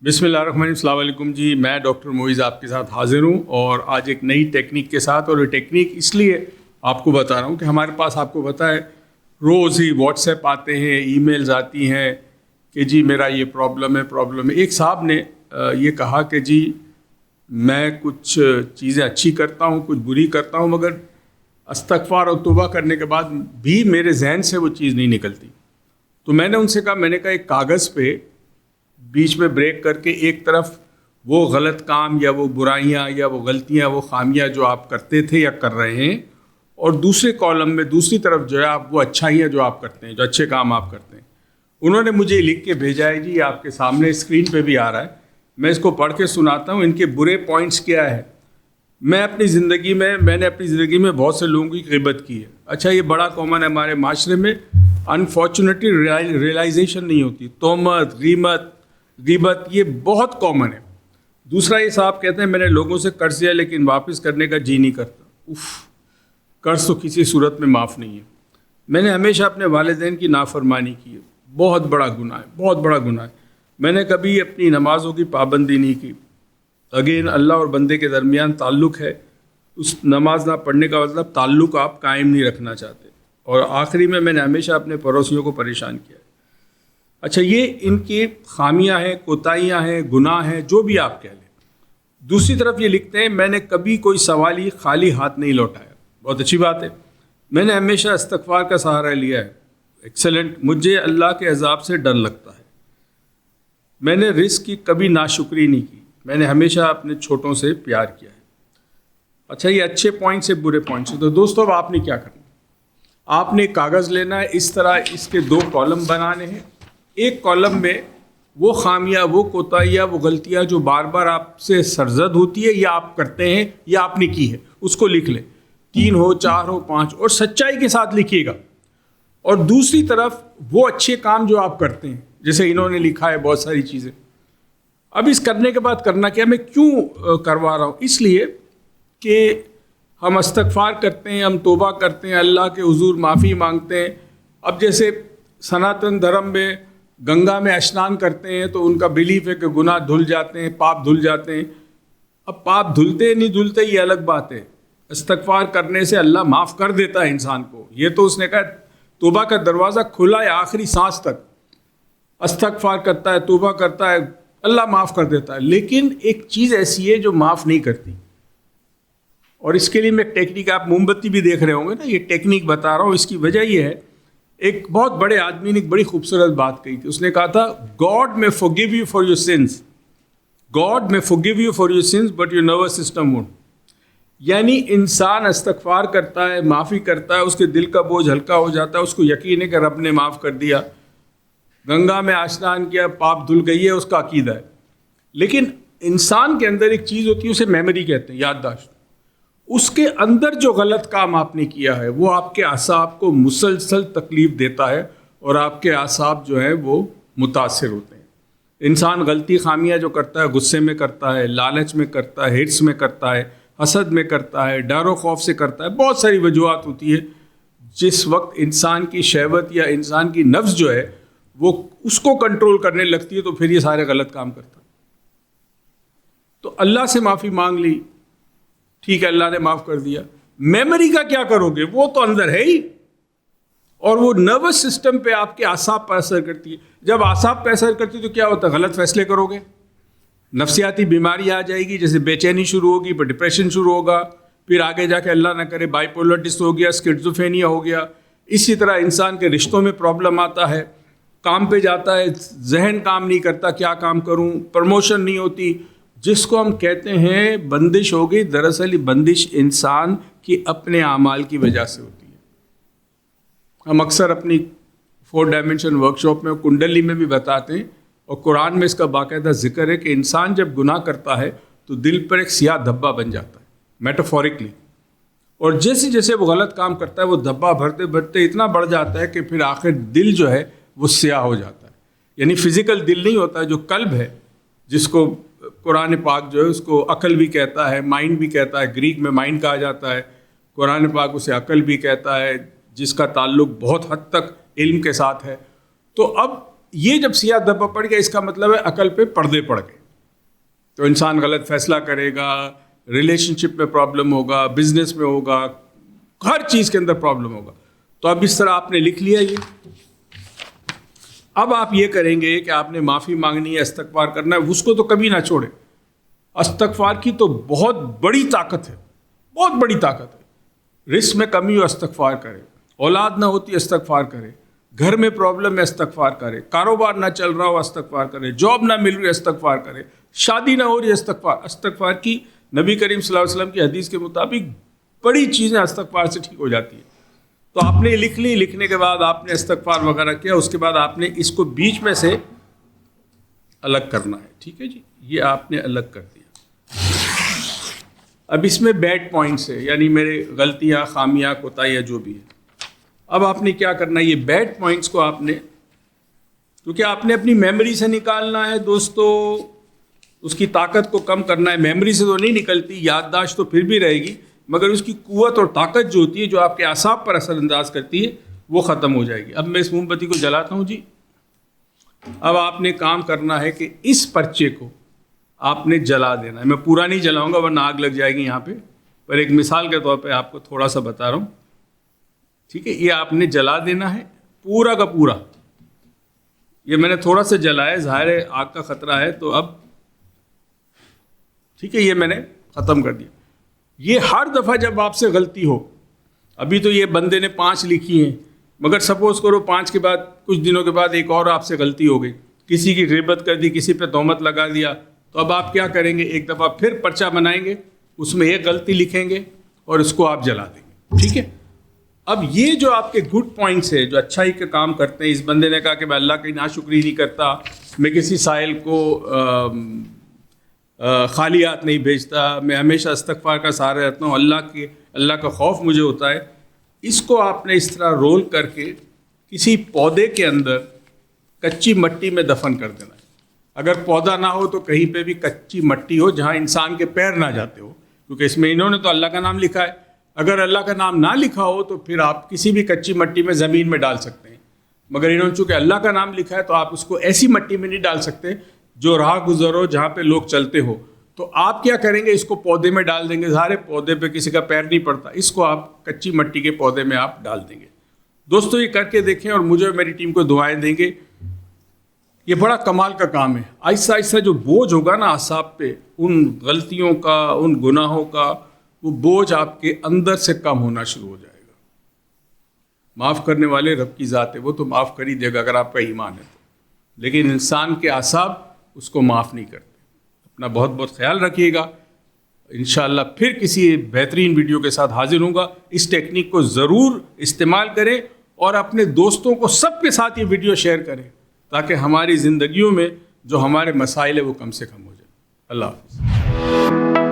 बिस्मिल्लाहिर्रहमानिर्रहीम। अस्सलाम वालेकुम जी, मैं डॉक्टर मोइज़ आपके साथ हाज़िर हूँ और आज एक नई टेक्निक के साथ। और ये टेक्निक इसलिए आपको बता रहा हूँ कि हमारे पास, आपको पता है, रोज़ ही व्हाट्सएप आते हैं, ईमेल्स आती हैं कि जी मेरा ये प्रॉब्लम है। एक साहब ने ये कहा कि जी मैं कुछ चीज़ें अच्छी करता हूँ, कुछ बुरी करता हूँ, मगर इस्तग़फ़ार और तौबा करने के बाद भी मेरे जहन से वो चीज़ नहीं निकलती। तो मैंने उनसे कहा, मैंने कहा एक कागज़ पे बीच में ब्रेक करके एक तरफ वो गलत काम या वो बुराइयां या वो गलतियां, वो खामियां जो आप करते थे या कर रहे हैं, और दूसरे कॉलम में दूसरी तरफ जो है आप वो अच्छाइयां जो आप करते हैं, जो अच्छे काम आप करते हैं। उन्होंने मुझे लिख के भेजा है जी, आपके सामने स्क्रीन पे भी आ रहा है, मैं इसको पढ़ के सुनाता हूँ। इनके बुरे पॉइंट्स क्या है। मैंने अपनी ज़िंदगी में बहुत से लोगों की ग़िबत की है। अच्छा, ये बड़ा कॉमन है हमारे माशरे में। अनफॉर्चुनेटली रियलाइजेशन नहीं होती। तोहमत, ग़िबत ये बहुत कॉमन है। दूसरा, ये साहब कहते हैं मैंने लोगों से कर्ज लिया लेकिन वापस करने का जी नहीं करता। उफ़, कर्ज तो किसी सूरत में माफ़ नहीं है। मैंने हमेशा अपने वालिदैन की नाफरमानी की है, बहुत बड़ा गुनाह है। मैंने कभी अपनी नमाज़ों की पाबंदी नहीं की। अगेन, अल्लाह और बंदे के दरमियान ताल्लुक़ है, उस नमाज ना पढ़ने का मतलब ताल्लुक़ आप कायम नहीं रखना चाहते। और आखिरी में मैंने हमेशा अपने पड़ोसियों को परेशान किया है। अच्छा, ये इनकी खामियां हैं, कोताहियां हैं, गुनाह हैं, जो भी आप कह लें। दूसरी तरफ ये लिखते हैं, मैंने कभी कोई सवाली खाली हाथ नहीं लौटाया। बहुत अच्छी बात है। मैंने हमेशा इस्तग़फ़ार का सहारा लिया है। एक्सेलेंट। मुझे अल्लाह के अज़ाब से डर लगता है। मैंने रिस्क की कभी नाशुक्री नहीं की। मैंने हमेशा अपने छोटों से प्यार किया है। अच्छा, ये अच्छे पॉइंट से बुरे पॉइंट से। तो दोस्तों, अब आपने क्या करना, आपने कागज़ लेना है, इस तरह इसके 2 कॉलम बनाने हैं। एक कॉलम में वो खामियां, वो कोताहियां, वो गलतियां जो बार बार आपसे सरजद होती है या आप करते हैं या आपने की है, उसको लिख लें। 3 हो, 4 हो, 5, और सच्चाई के साथ लिखिएगा। और दूसरी तरफ वो अच्छे काम जो आप करते हैं, जैसे इन्होंने लिखा है बहुत सारी चीज़ें। अब इस करने के बाद करना क्या, मैं क्यों करवा रहा हूँ, इसलिए कि हम इस्तग़फ़ार करते हैं, हम तौबा करते हैं, अल्लाह के हुज़ूर माफ़ी मांगते हैं। अब जैसे सनातन धर्म में गंगा में स्नान करते हैं तो उनका बिलीफ है कि गुनाह धुल जाते हैं, पाप धुल जाते हैं। अब पाप धुलते नहीं धुलते ये अलग बात है। इस्तग़फ़ार करने से अल्लाह माफ़ कर देता है इंसान को। ये तो उसने कहा तौबा का दरवाज़ा खुला है आखिरी सांस तक। इस्तग़फ़ार करता है, तौबा करता है, अल्लाह माफ़ कर देता है। लेकिन एक चीज़ ऐसी है जो माफ़ नहीं करती, और इसके लिए मैं एक टेक्निक, आप मोमबत्ती भी देख रहे होंगे ना, ये टेक्निक बता रहा हूँ। इसकी वजह ये है, एक बहुत बड़े आदमी ने एक बड़ी खूबसूरत बात कही थी। उसने कहा था, God may forgive you for your sins, God may forgive you for your sins but your nervous system won't. यानी इंसान इस्तग़फ़ार करता है, माफ़ी करता है, उसके दिल का बोझ हल्का हो जाता है, उसको यकीन है कि रब ने माफ़ कर दिया, गंगा में स्नान किया, पाप धुल गई है, उसका अकीदा है। लेकिन इंसान के अंदर एक चीज़ होती है, उसे मेमोरी कहते हैं, याददाश्त। उसके अंदर जो गलत काम आपने किया है वो आपके आसाब को मुसलसल तकलीफ़ देता है और आपके आसाब जो है वो मुतासिर होते हैं। इंसान गलती खामियां जो करता है, गुस्से में करता है, लालच में करता है, हिर्स में करता है, हसद में करता है, डर व खौफ से करता है। बहुत सारी वजूहात होती है। जिस वक्त इंसान की शहवत या इंसान की नफ्स जो है वो उसको कंट्रोल करने लगती है तो फिर ये सारे गलत काम करता है। तो अल्लाह से माफ़ी मांग ली, ठीक है, अल्लाह ने माफ़ कर दिया। मेमोरी का क्या करोगे, वो तो अंदर है ही, और वो नर्वस सिस्टम पे, आपके आसाब पर असर करती है। जब आसाब पर असर करती है तो क्या होता है, गलत फैसले करोगे, नफ्सियाती बीमारी आ जाएगी, जैसे बेचैनी शुरू होगी, फिर डिप्रेशन शुरू होगा, फिर आगे जाके अल्लाह ना करे बाइपोलर डिस हो गया, स्किज़ोफ्रेनिया हो गया। इसी तरह इंसान के रिश्तों में प्रॉब्लम आता है, काम पे जाता है, जहन काम नहीं करता, क्या काम करूं, प्रमोशन नहीं होती, जिसको हम कहते हैं बंदिश हो गई। दरअसल ये बंदिश इंसान की अपने आमाल की वजह से होती है। हम अक्सर अपनी 4 डायमेंशन वर्कशॉप में, कुंडली में भी बताते हैं, और कुरान में इसका बाकायदा जिक्र है कि इंसान जब गुनाह करता है तो दिल पर एक सियाह धब्बा बन जाता है, मेटाफोरिकली। और जैसे जैसे वो गलत काम करता है वो धब्बा भरते भरते इतना बढ़ जाता है कि फिर आखिर दिल जो है वो सियाह हो जाता है। यानी फिजिकल दिल नहीं होता, जो कल्ब है, जिसको कुरान पाक जो है उसको अकल भी कहता है, माइंड भी कहता है। ग्रीक में माइंड कहा जाता है, कुरान पाक उसे अकल भी कहता है, जिसका ताल्लुक बहुत हद तक इल्म के साथ है। तो अब یہ جب سیاہ دھبا پڑ گیا اس کا مطلب ہے عقل پہ پردے پڑ گئے، تو انسان غلط فیصلہ کرے گا، ریلیشن شپ میں پرابلم ہوگا، بزنس میں ہوگا، ہر چیز کے اندر پرابلم ہوگا. تو اب اس طرح آپ نے لکھ لیا یہ. اب آپ یہ کریں گے کہ آپ نے معافی مانگنی ہے، استغفار کرنا ہے، اس کو تو کبھی نہ چھوڑیں. استغفار کی تو بہت بڑی طاقت ہے، بہت بڑی طاقت ہے. رزق میں کمی ہو استغفار کرے، اولاد نہ ہوتی استغفار کرے، گھر میں پرابلم ہے استغفار کرے، کاروبار نہ چل رہا ہو استغفار کرے، جاب نہ مل رہی استغفار کرے، شادی نہ ہو رہی استغفار کی نبی کریم صلی اللہ علیہ وسلم کی حدیث کے مطابق بڑی چیزیں استغفار سے ٹھیک ہو جاتی ہیں. تو آپ نے لکھ لی، لکھنے کے بعد آپ نے استغفار وغیرہ کیا، اس کے بعد آپ نے اس کو بیچ میں سے الگ کرنا ہے. ٹھیک ہے جی، یہ آپ نے الگ کر دیا. اب اس میں بیڈ پوائنٹس ہے، یعنی میرے غلطیاں، خامیاں، کوتاہیاں جو بھی ہیں. اب آپ نے کیا کرنا ہے، یہ بیڈ پوائنٹس کو آپ نے، کیونکہ آپ نے اپنی میموری سے نکالنا ہے دوستو، اس کی طاقت کو کم کرنا ہے. میموری سے تو نہیں نکلتی، یادداشت تو پھر بھی رہے گی، مگر اس کی قوت اور طاقت جو ہوتی ہے، جو آپ کے اعصاب پر اثر انداز کرتی ہے، وہ ختم ہو جائے گی. اب میں اس موم بتی کو جلاتا ہوں جی. اب آپ نے کام کرنا ہے کہ اس پرچے کو آپ نے جلا دینا ہے. میں پورا نہیں جلاؤں گا ورنہ آگ لگ جائے گی یہاں پہ، پر ایک مثال کے طور پہ آپ کو تھوڑا سا بتا رہا ہوں. ٹھیک ہے، یہ آپ نے جلا دینا ہے پورا کا پورا. یہ میں نے تھوڑا سا جلایا، ظاہر ہے آگ کا خطرہ ہے، تو اب ٹھیک ہے یہ میں نے ختم کر دیا. یہ ہر دفعہ جب آپ سے غلطی ہو، ابھی تو یہ بندے نے 5 لکھی ہیں، مگر سپوز کرو 5 کے بعد کچھ دنوں کے بعد ایک اور آپ سے غلطی ہو گئی، کسی کی غیبت کر دی، کسی پہ تہمت لگا دیا، تو اب آپ کیا کریں گے، ایک دفعہ پھر پرچہ بنائیں گے، اس میں ایک غلطی لکھیں گے اور اس کو آپ جلا دیں گے. ٹھیک ہے، اب یہ جو آپ کے گڈ پوائنٹس ہے، جو اچھائی کا کام کرتے ہیں. اس بندے نے کہا کہ میں اللہ کی ناشکری نہیں کرتا، میں کسی سائل کو خالی ہاتھ نہیں بھیجتا، میں ہمیشہ استغفار کا سہارا رہتا ہوں، اللہ کا خوف مجھے ہوتا ہے. اس کو آپ نے اس طرح رول کر کے کسی پودے کے اندر کچی مٹی میں دفن کر دینا ہے. اگر پودا نہ ہو تو کہیں پہ بھی کچی مٹی ہو جہاں انسان کے پیر نہ جاتے ہو، کیونکہ اس میں انہوں نے تو اللہ کا نام لکھا ہے. اگر اللہ کا نام نہ لکھا ہو تو پھر آپ کسی بھی کچی مٹی میں زمین میں ڈال سکتے ہیں، مگر انہوں نے چونکہ اللہ کا نام لکھا ہے تو آپ اس کو ایسی مٹی میں نہیں ڈال سکتے جو راہ گزر ہو، جہاں پہ لوگ چلتے ہو. تو آپ کیا کریں گے، اس کو پودے میں ڈال دیں گے. سارے پودے پہ کسی کا پیر نہیں پڑتا، اس کو آپ کچی مٹی کے پودے میں آپ ڈال دیں گے. دوستو یہ کر کے دیکھیں اور مجھے اور میری ٹیم کو دعائیں دیں گے. یہ بڑا کمال کا کام ہے. آہستہ آہستہ جو بوجھ ہوگا نا اعصاب پہ، ان غلطیوں کا، ان گناہوں کا، وہ بوجھ آپ کے اندر سے کم ہونا شروع ہو جائے گا. معاف کرنے والے رب کی ذات ہے، وہ تو معاف کر ہی دے گا اگر آپ کا ایمان ہے تو. لیکن انسان کے اعصاب اس کو معاف نہیں کرتے. اپنا بہت بہت خیال رکھیے گا. انشاءاللہ پھر کسی بہترین ویڈیو کے ساتھ حاضر ہوں گا. اس ٹیکنیک کو ضرور استعمال کریں اور اپنے دوستوں کو سب کے ساتھ یہ ویڈیو شیئر کریں تاکہ ہماری زندگیوں میں جو ہمارے مسائل ہیں وہ کم سے کم ہو جائے. اللہ حافظ.